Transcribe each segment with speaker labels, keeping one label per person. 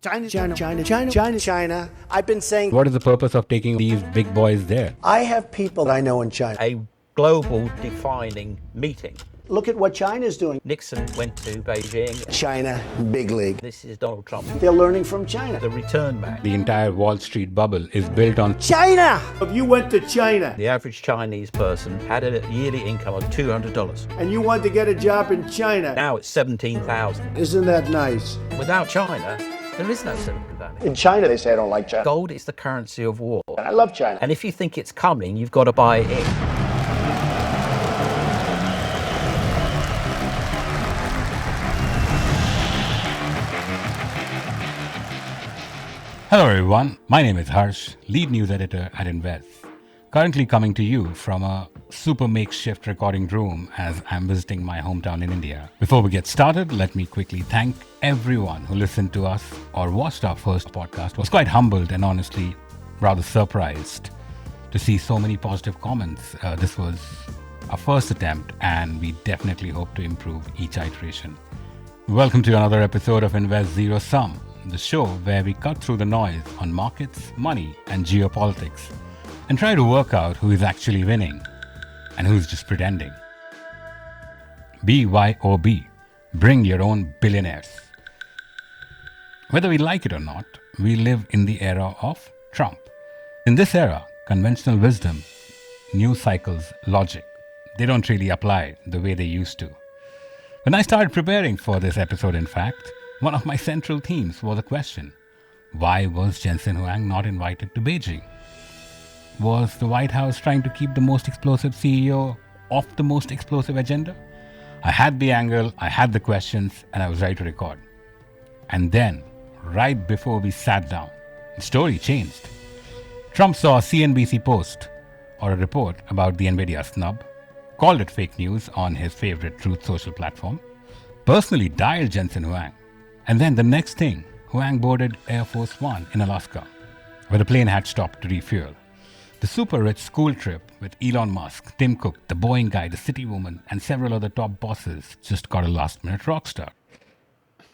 Speaker 1: China. I've been saying,
Speaker 2: What is the purpose of taking these big boys there?
Speaker 1: I have people I know in China.
Speaker 3: A global defining meeting.
Speaker 1: Look at what China's doing.
Speaker 3: Nixon went to Beijing.
Speaker 1: China, big league.
Speaker 3: This is Donald Trump.
Speaker 1: They're learning from China.
Speaker 3: The return match.
Speaker 2: The entire Wall Street bubble is built on
Speaker 1: China! If you went to China
Speaker 3: The average Chinese person had a yearly income of $200.
Speaker 1: and you wanted to get a job in China,
Speaker 3: Now it's 17,000.
Speaker 1: isn't that nice?
Speaker 3: Without China, there is no Silicon Valley.
Speaker 1: In China, they say I don't like China.
Speaker 3: Gold is the currency of war.
Speaker 1: I love China.
Speaker 3: And if you think it's coming, you've got to buy it in.
Speaker 2: Hello everyone, my name is Harsh, lead news editor at Invezz. Currently coming to you from a super makeshift recording room as I'm visiting my hometown in India. Before we get started, let me quickly thank everyone who listened to us or watched our first podcast. I was quite humbled and honestly rather surprised to see so many positive comments. This was our first attempt and we definitely hope to improve each iteration. Welcome to another episode of Invezz Zero Sum, the show where we cut through the noise on markets, money, and geopolitics and try to work out who is actually winning and who's just pretending. BYOB, bring your own billionaires. Whether we like it or not, we live in the era of Trump. In this era, conventional wisdom, news cycles, logic, they don't really apply the way they used to. When I started preparing for this episode, in fact, one of my central themes was a question: why was Jensen Huang not invited to Beijing? Was the White House trying to keep the most explosive CEO off the most explosive agenda? I had the angle, I had the questions, and I was ready to record. And then, right before we sat down, the story changed. Trump saw a CNBC post or a report about the Nvidia Snub, called it fake news on his favorite Truth Social platform, personally dialed Jensen Huang. And then the next thing, Huang boarded Air Force One in Alaska, where the plane had stopped to refuel. The super rich school trip with Elon Musk, Tim Cook, the Boeing guy, the city woman, and several other top bosses just got a last-minute rock star.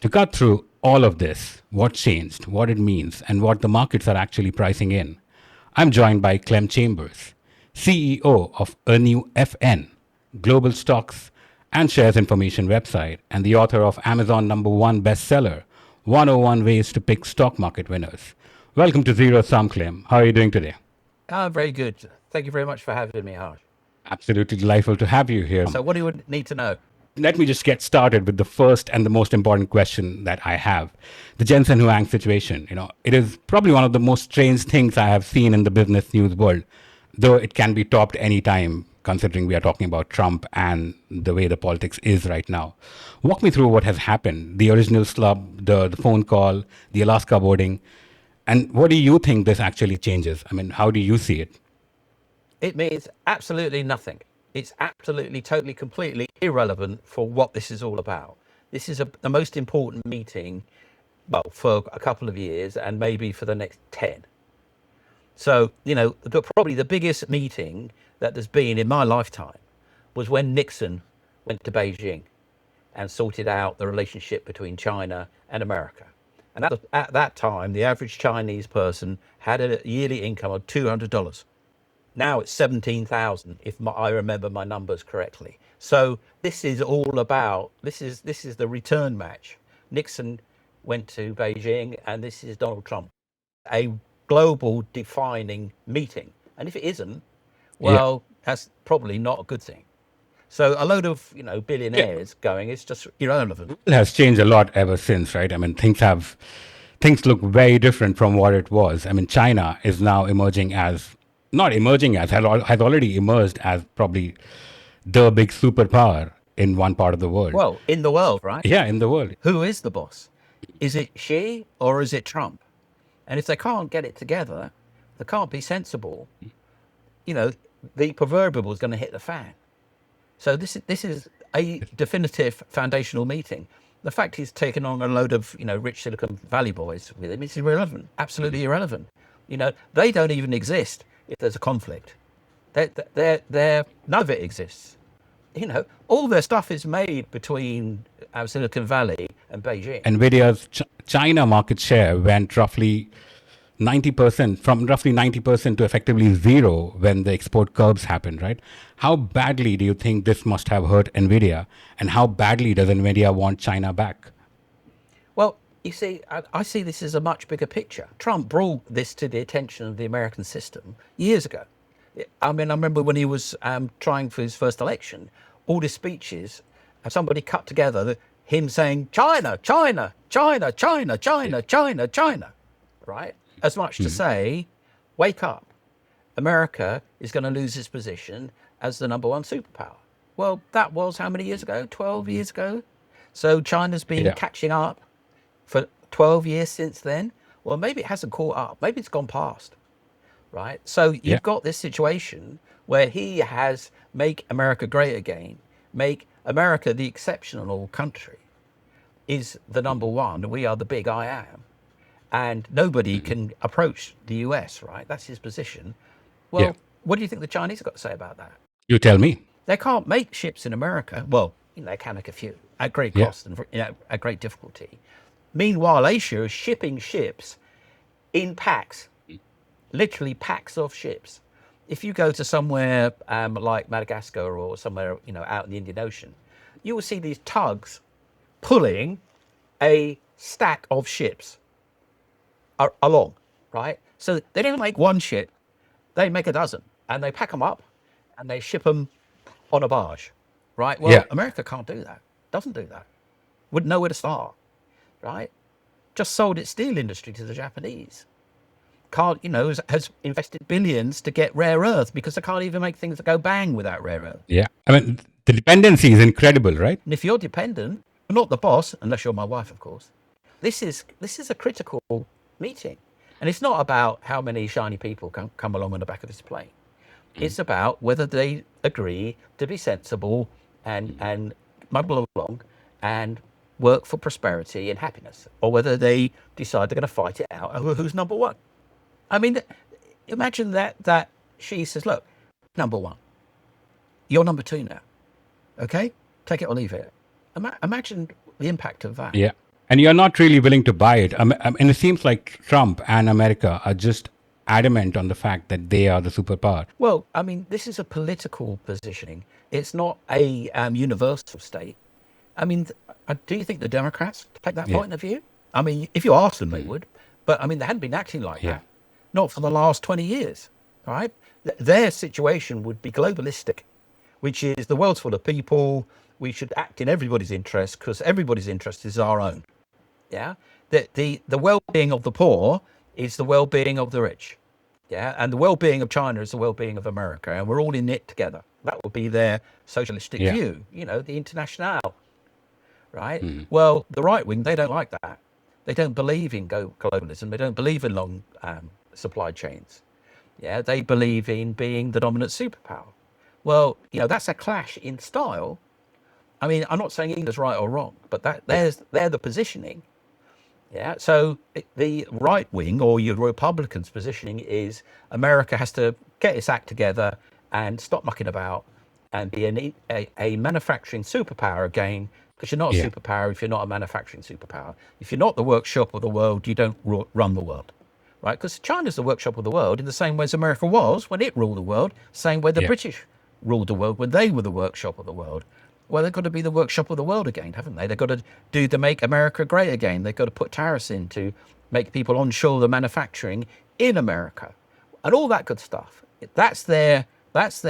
Speaker 2: To cut through all of this, what changed, what it means, and what the markets are actually pricing in, I'm joined by Clem Chambers, CEO of aNEWfn, global stocks and shares information website, and the author of Amazon #1 bestseller, 101 Ways to Pick Stock Market Winners. Welcome to Zero Sum, Clem. How are you doing today?
Speaker 3: Very good. Thank you very much for having me, Harsh.
Speaker 2: Absolutely delightful to have you here.
Speaker 3: So what do you need to know?
Speaker 2: Let me just get started with the first and the most important question that I have. The Jensen Huang situation. It is probably one of the most strange things I have seen in the business news world, though it can be topped any time, considering we are talking about Trump and the way the politics is right now. Walk me through what has happened, the original slub, the phone call, the Alaska boarding, and what do you think this actually changes? I mean, how do you see it?
Speaker 3: It means absolutely nothing. It's absolutely, totally, completely irrelevant for what this is all about. This is the most important meeting, well, for a couple of years and maybe for the next 10. So, probably the biggest meeting that there's been in my lifetime was when Nixon went to Beijing and sorted out the relationship between China and America. And at that time, the average Chinese person had a yearly income of $200. Now it's 17,000, if I remember my numbers correctly. So this is all about, this is the return match. Nixon went to Beijing and this is Donald Trump. A global defining meeting. And if it isn't, well, that's probably not a good thing. So a load of, billionaires going is just irrelevant.
Speaker 2: It has changed a lot ever since, right? I mean, things look very different from what it was. I mean, China is now has already emerged as probably the big superpower in one part of the world.
Speaker 3: Well, in the world, right?
Speaker 2: Yeah, in the world.
Speaker 3: Who is the boss? Is it Xi or is it Trump? And if they can't get it together, they can't be sensible, the proverbial is going to hit the fan. So this is a definitive foundational meeting. The fact he's taken on a load of, rich Silicon Valley boys with him is irrelevant, absolutely irrelevant. They don't even exist if there's a conflict. None of it exists. all their stuff is made between Silicon Valley and Beijing.
Speaker 2: NVIDIA's China market share went roughly 90%, from roughly 90% to effectively zero when the export curbs happened, right? How badly do you think this must have hurt NVIDIA, and how badly does NVIDIA want China back?
Speaker 3: Well, you see, I see this as a much bigger picture. Trump brought this to the attention of the American system years ago. I mean, I remember when he was trying for his first election, all his speeches, somebody cut together him saying, China, China, China, China, China, China, China, right? As much to say, wake up. America is going to lose its position as the number one superpower. Well, that was how many years ago? 12 years ago? So China's been catching up for 12 years since then. Well, maybe it hasn't caught up. Maybe it's gone past, right? So you've got this situation where he has make America great again, make America the exceptional country, is the number one. We are the big I am. And nobody can approach the US, right? That's his position. Well, what do you think the Chinese have got to say about that?
Speaker 2: You tell me.
Speaker 3: They can't make ships in America. Well, they can make a few at great cost and at great difficulty. Meanwhile, Asia is shipping ships in packs, literally packs of ships. If you go to somewhere like Madagascar or somewhere out in the Indian Ocean, you will see these tugs pulling a stack of ships along, right? So they don't make one ship, they make a dozen, and they pack them up and they ship them on a barge, right? Well, America can't do that, doesn't do that, wouldn't know where to start, right? Just sold its steel industry to the Japanese. Can't, has invested billions to get rare earth because they can't even make things that go bang without rare earth.
Speaker 2: Yeah, I mean, the dependency is incredible, right?
Speaker 3: And if you're dependent, you're not the boss, unless you're my wife, of course. This is a critical meeting. And it's not about how many shiny people come along on the back of this plane. It's about whether they agree to be sensible and mumble along and work for prosperity and happiness, or whether they decide they're going to fight it out over who's number one. I mean, imagine that she says, look, number one, you're number two now. Okay? Take it or leave it. Imagine the impact of that.
Speaker 2: Yeah. And you're not really willing to buy it. And it seems like Trump and America are just adamant on the fact that they are the superpower.
Speaker 3: Well, I mean, this is a political positioning. It's not a universal state. I mean, do you think the Democrats take that point of view? I mean, if you asked them, they would. But, I mean, they hadn't been acting like that. Not for the last 20 years, all right? Their situation would be globalistic, which is the world's full of people. We should act in everybody's interest because everybody's interest is our own. Yeah, the well-being of the poor is the well-being of the rich. Yeah, and the well-being of China is the well-being of America, and we're all in it together. That would be their socialistic view. The international, right? Well, the right wing, they don't like that. They don't believe in globalism. They don't believe in long supply chains. Yeah, they believe in being the dominant superpower. Well, that's a clash in style. I mean, I'm not saying either's right or wrong, but they're the positioning. Yeah. So the right wing or your Republicans' positioning is America has to get its act together and stop mucking about and be a manufacturing superpower again, because you're not a superpower if you're not a manufacturing superpower. If you're not the workshop of the world, you don't run the world, right? Because China's the workshop of the world in the same way as America was when it ruled the world, same way the British ruled the world when they were the workshop of the world. Well, they've got to be the workshop of the world again, haven't they? They've got to do to make America great again. They've got to put tariffs in to make people onshore the manufacturing in America and all that good stuff. That's their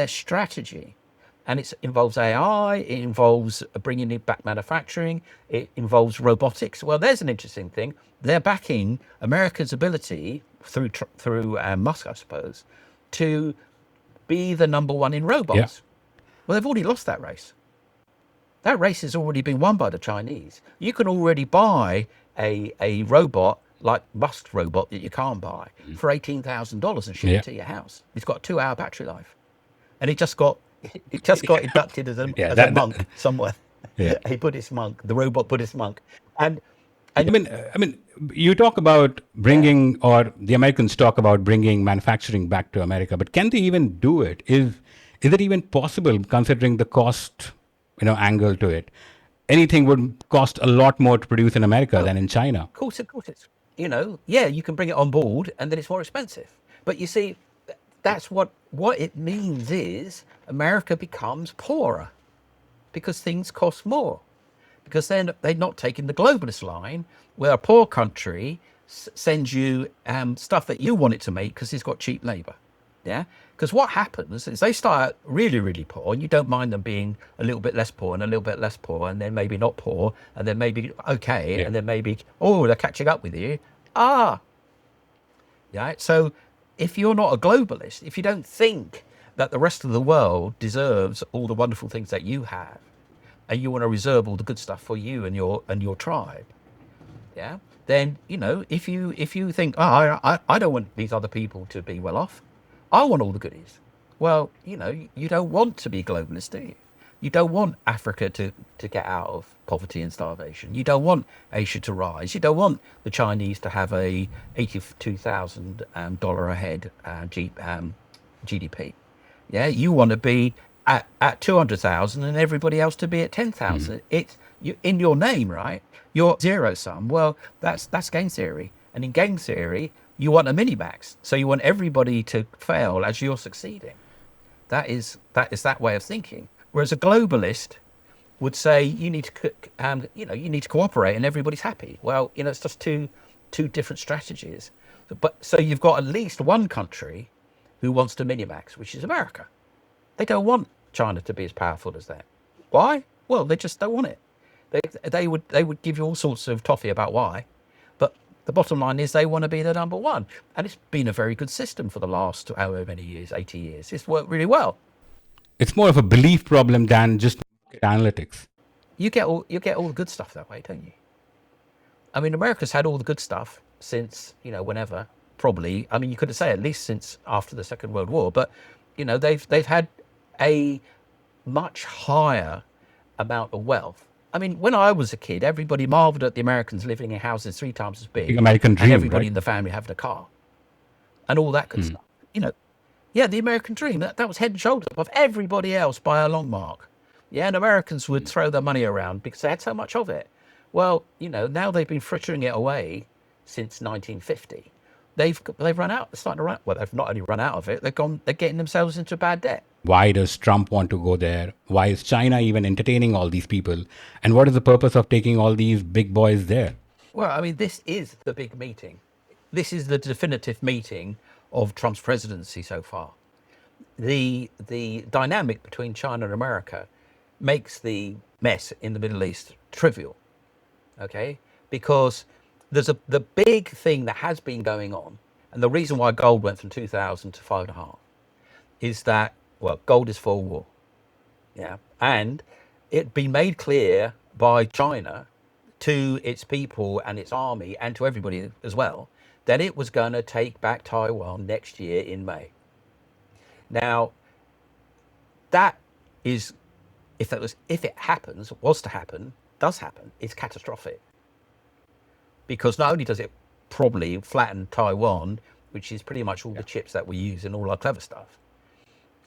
Speaker 3: strategy. And it involves AI, it involves bringing it back manufacturing, it involves robotics. Well, there's an interesting thing. They're backing America's ability through Musk, I suppose, to be the number one in robots. Yeah. Well, they've already lost that race. That race has already been won by the Chinese. You can already buy a robot like Musk's robot that you can't buy for $18,000 and ship it to your house. It's got a 2-hour battery life, and it just got inducted as a monk somewhere, a Buddhist monk, the robot Buddhist monk. And
Speaker 2: I mean, you talk about bringing, or the Americans talk about bringing manufacturing back to America, but can they even do it? Is it even possible considering the cost angle to it. Anything would cost a lot more to produce in America than in China.
Speaker 3: Of course, it's, yeah, you can bring it on board and then it's more expensive. But you see, that's what it means is America becomes poorer because things cost more. Because then they're not taking the globalist line where a poor country sends you stuff that you want it to make because it's got cheap labor. Yeah, because what happens is they start really, really poor, and you don't mind them being a little bit less poor and a little bit less poor, and then maybe not poor, and then maybe okay, and then maybe, oh, they're catching up with you. Yeah. So if you're not a globalist, if you don't think that the rest of the world deserves all the wonderful things that you have, and you want to reserve all the good stuff for you and your tribe, yeah, then if you think, I don't want these other people to be well off. I want all the goodies. Well, you don't want to be globalist, do you? You don't want Africa to get out of poverty and starvation. You don't want Asia to rise. You don't want the Chinese to have a $82,000 a head GDP. Yeah, you want to be at 200,000 and everybody else to be at 10,000. It's in your name, right? You're zero sum. Well, that's game theory. And in game theory, you want a mini-max. So you want everybody to fail as you're succeeding. That is that way of thinking. Whereas a globalist would say you need to cooperate and everybody's happy. Well, it's just two different strategies. But so you've got at least one country who wants to mini-max, which is America. They don't want China to be as powerful as that. Why? Well, they just don't want it. They would give you all sorts of toffee about why. The bottom line is they want to be the number one. And it's been a very good system for the last however many years, 80 years. It's worked really well.
Speaker 2: It's more of a belief problem than just analytics.
Speaker 3: You get all the good stuff that way, don't you? I mean, America's had all the good stuff since, whenever, probably. I mean, you could say at least since after the Second World War. But, they've had a much higher amount of wealth. I mean, when I was a kid, everybody marveled at the Americans living in houses 3 times as big.
Speaker 2: The American dream,
Speaker 3: and everybody
Speaker 2: right?
Speaker 3: in the family having a car. And all that good stuff. Yeah, the American dream, that was head and shoulders above everybody else by a long mark. Yeah, and Americans would throw their money around because they had so much of it. Well, now they've been frittering it away since 1950. They've run out. They're starting to run. Well, they've not only run out of it. They're getting themselves into bad debt.
Speaker 2: Why does Trump want to go there? Why is China even entertaining all these people? And what is the purpose of taking all these big boys there?
Speaker 3: Well, I mean, this is the big meeting. This is the definitive meeting of Trump's presidency so far. The dynamic between China and America makes the mess in the Middle East trivial. Okay, because there's the big thing that has been going on, and the reason why gold went from 2,000 to 5.5 is that, well, gold is for war. Yeah, and it'd been made clear by China to its people and its army and to everybody as well that it was going to take back Taiwan next year in May. Now, that is, if it happens, does happen, it's catastrophic. Because not only does it probably flatten Taiwan, which is pretty much all the chips that we use in all our clever stuff,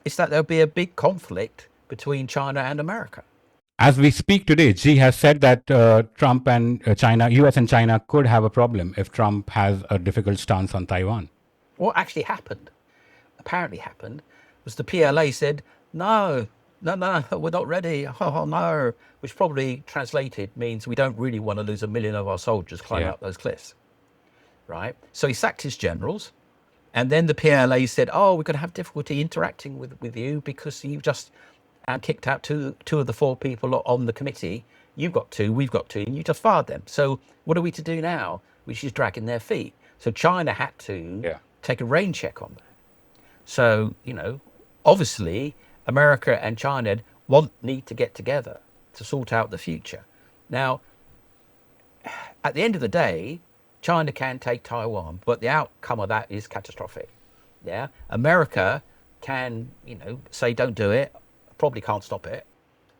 Speaker 3: it's that there'll be a big conflict between China and America.
Speaker 2: As we speak today, Xi has said that Trump and China, US and China could have a problem if Trump has a difficult stance on Taiwan.
Speaker 3: What actually apparently happened, was the PLA said, no, we're not ready. Oh, no, which probably translated means we don't really want to lose 1 million of our soldiers climbing up those cliffs, right? So he sacked his generals. And then the PLA said, oh, we're going to have difficulty interacting with you because you just kicked out two of the 4 people on the committee. You've got 2, we've got 2, and you just fired them. So what are we to do now? Which is dragging their feet. So China had to take a rain check on that. So, obviously, America and China need to get together to sort out the future. Now, at the end of the day, China can take Taiwan, but the outcome of that is catastrophic. Yeah, America can, say don't do it, probably can't stop it,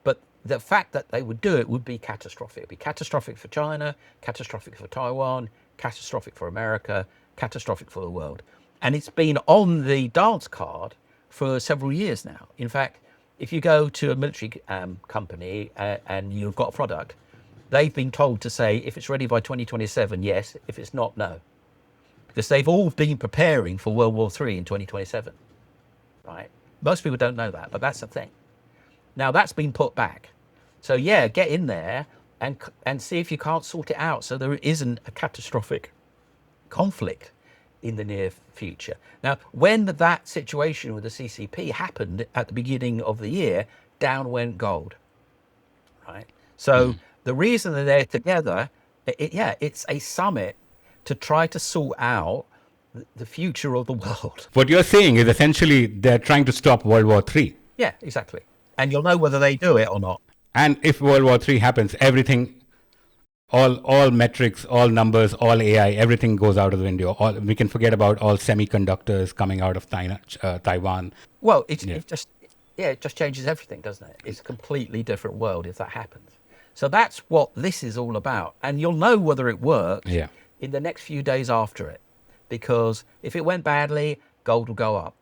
Speaker 3: but the fact that they would do it would be catastrophic. It'd be catastrophic for China, catastrophic for Taiwan, catastrophic for America, catastrophic for the world. And it's been on the dance card for several years now. In fact, if you go to a military company and you've got a product, they've been told to say, if it's ready by 2027, yes. If it's not, no. Because they've all been preparing for World War III in 2027, right? Most people don't know that, but that's the thing. Now that's been put back. So yeah, get in there and see if you can't sort it out so there isn't a catastrophic conflict in the near future. Now, when that situation with the CCP happened at the beginning of the year, down went gold, right? So the reason that they're together, it's a summit to try to sort out the future of the world.
Speaker 2: What you're saying is essentially they're trying to stop World War III.
Speaker 3: Yeah, exactly. And you'll know whether they do it or not.
Speaker 2: And if World War III happens, everything, all metrics, all numbers, all AI, everything goes out of the window. We can forget about all semiconductors coming out of Taiwan.
Speaker 3: Well, it just changes everything, doesn't it? It's a completely different world if that happens. So that's what this is all about. And you'll know whether it works in the next few days after it. Because if it went badly, gold will go up.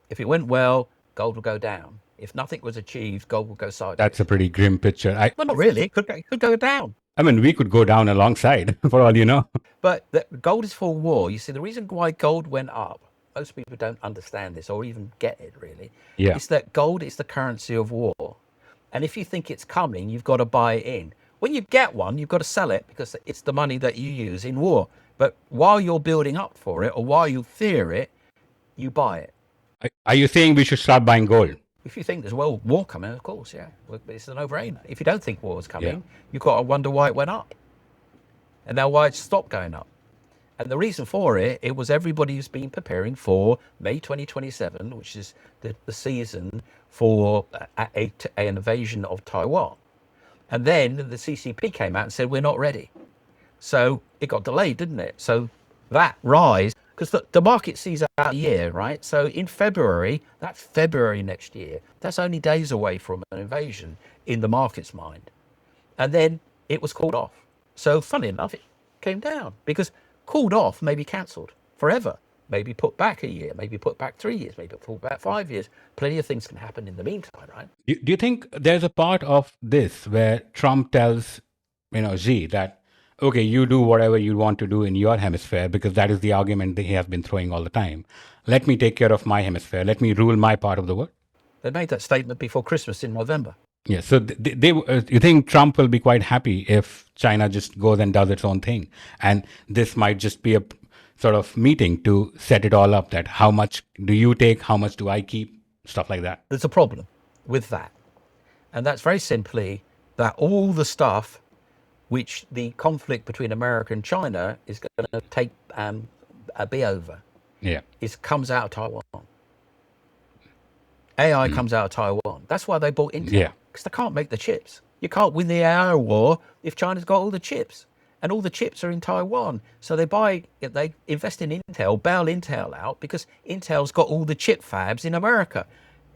Speaker 3: If it went well, gold will go down. If nothing was achieved, gold will go sideways.
Speaker 2: That's a pretty grim picture.
Speaker 3: Well, not really. It could go down.
Speaker 2: I mean, we could go down alongside, for all you know.
Speaker 3: But gold is for war. You see, the reason why gold went up, most people don't understand this or even get it, really.
Speaker 2: Yeah.
Speaker 3: It's that gold is the currency of war. And if you think it's coming, you've got to buy it in. When you get one, you've got to sell it because it's the money that you use in war. But while you're building up for it or while you fear it, you buy it.
Speaker 2: Are you saying we should start buying gold?
Speaker 3: If you think there's war coming, of course, yeah. It's a no-brainer. If you don't think war is coming, you've got to wonder why it went up. And now why it stopped going up. And the reason for it was everybody who's been preparing for May 2027, which is the season for an invasion of Taiwan. And then the CCP came out and said, we're not ready. So it got delayed, didn't it? So that rise, because the market sees out a year, right? So in February, that's February next year. That's only days away from an invasion in the market's mind. And then it was called off. So funny enough, it came down because called off may be cancelled forever, maybe put back a year, maybe put back 3 years, maybe put back 5 years. Plenty of things can happen in the meantime, right?
Speaker 2: Do you think there's a part of this where Trump tells, Xi that, okay, you do whatever you want to do in your hemisphere because that is the argument that he has been throwing all the time. Let me take care of my hemisphere. Let me rule my part of the world.
Speaker 3: They made that statement before Christmas in November.
Speaker 2: Yeah, so you think Trump will be quite happy if China just goes and does its own thing? And this might just be a sort of meeting to set it all up, that how much do you take, how much do I keep, stuff like that.
Speaker 3: There's a problem with that. And that's very simply that all the stuff which the conflict between America and China is going to be over, comes out of Taiwan. AI comes out of Taiwan. That's why they bought Intel, because they can't make the chips. You can't win the AI war if China's got all the chips, and all the chips are in Taiwan. So they invest in Intel, bail Intel out because Intel's got all the chip fabs in America.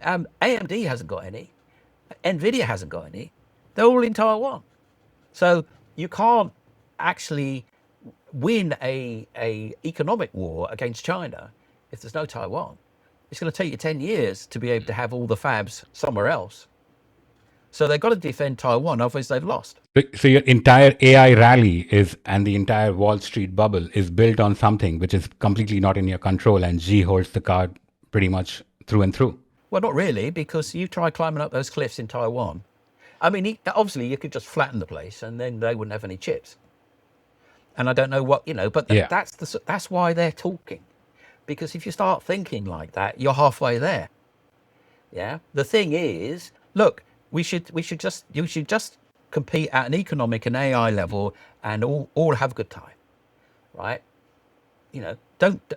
Speaker 3: AMD hasn't got any. Nvidia hasn't got any. They're all in Taiwan. So you can't actually win a economic war against China if there's no Taiwan. It's going to take you 10 years to be able to have all the fabs somewhere else. So they've got to defend Taiwan, otherwise they've lost.
Speaker 2: So your entire AI rally and the entire Wall Street bubble is built on something which is completely not in your control, and Xi holds the card pretty much through and through.
Speaker 3: Well, not really, because you try climbing up those cliffs in Taiwan. I mean, obviously you could just flatten the place and then they wouldn't have any chips. And I don't know what, but that's why they're talking. Because if you start thinking like that, you're halfway there. Yeah. The thing is, look, you should just compete at an economic and AI level and all have a good time, right?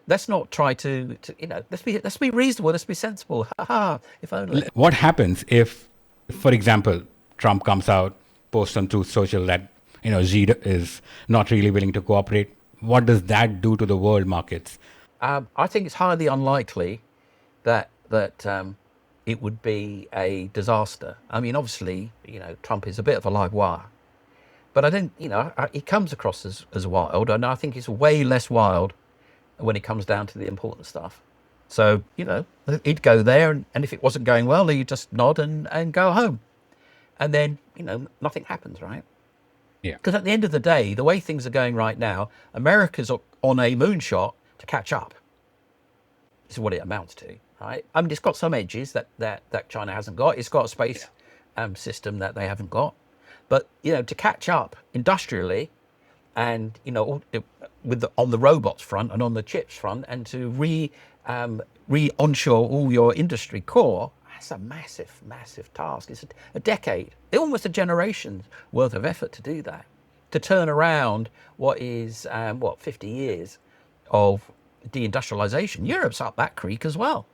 Speaker 3: Let's not try to let's be reasonable, let's be sensible. If only.
Speaker 2: What happens if, for example, Trump comes out, posts on Truth Social that Xi is not really willing to cooperate? What does that do to the world markets?
Speaker 3: I think it's highly unlikely that it would be a disaster. I mean, obviously, Trump is a bit of a live wire, but I don't, he comes across as wild, and I think he's way less wild when it comes down to the important stuff. So, he'd go there, and if it wasn't going well, he'd just nod and go home. And then, nothing happens, right?
Speaker 2: Yeah.
Speaker 3: Because at the end of the day, the way things are going right now, America's on a moonshot to catch up. This is what it amounts to, right? I mean, it's got some edges that China hasn't got. It's got a space system that they haven't got. But, to catch up industrially and, on the robots front and on the chips front, and to re-onshore all your industry core, that's a massive, massive task. It's a decade, almost a generation's worth of effort to do that, to turn around what is, 50 years of deindustrialization. Europe's up that creek as well.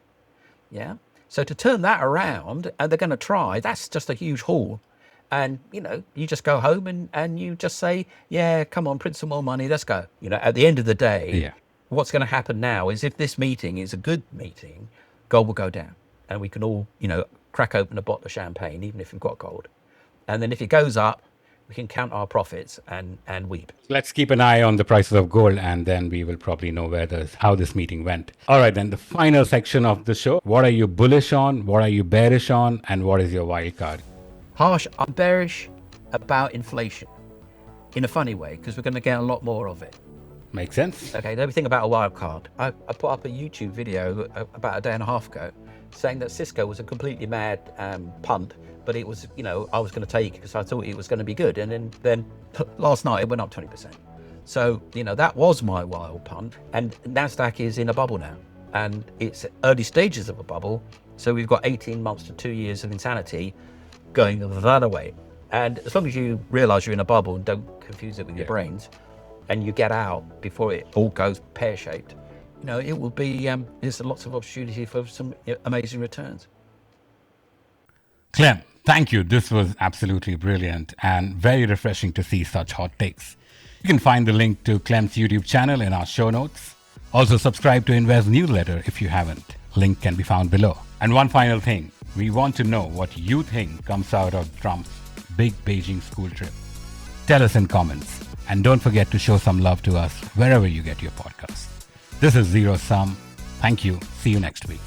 Speaker 3: Yeah. So to turn that around, and they're going to try, that's just a huge haul. And, you just go home and you just say, yeah, come on, print some more money, let's go. At the end of the day, what's going to happen now is, if this meeting is a good meeting, gold will go down. And we can all, crack open a bottle of champagne, even if we've got gold. And then if it goes up, we can count our profits and weep.
Speaker 2: Let's keep an eye on the prices of gold, and then we will probably know how this meeting went. All right, then the final section of the show. What are you bullish on? What are you bearish on? And what is your wild card?
Speaker 3: Harsh, I'm bearish about inflation in a funny way, because we're going to get a lot more of it.
Speaker 2: Makes sense.
Speaker 3: Okay, let me think about a wild card. I put up a YouTube video about a day and a half ago saying that Cisco was a completely mad punt, but it was, I was going to take it because I thought it was going to be good. And then last night it went up 20%. So, that was my wild punt. And NASDAQ is in a bubble now, and it's early stages of a bubble. So we've got 18 months to 2 years of insanity going the other way. And as long as you realize you're in a bubble and don't confuse it with your brains, and you get out before it all goes pear-shaped, it will be, there's lots of opportunity for some amazing returns.
Speaker 2: Clem, thank you. This was absolutely brilliant and very refreshing to see such hot takes. You can find the link to Clem's YouTube channel in our show notes. Also, subscribe to Invezz newsletter if you haven't. Link can be found below. And one final thing, we want to know what you think comes out of Trump's big Beijing school trip. Tell us in comments. And don't forget to show some love to us wherever you get your podcasts. This is Zero Sum. Thank you. See you next week.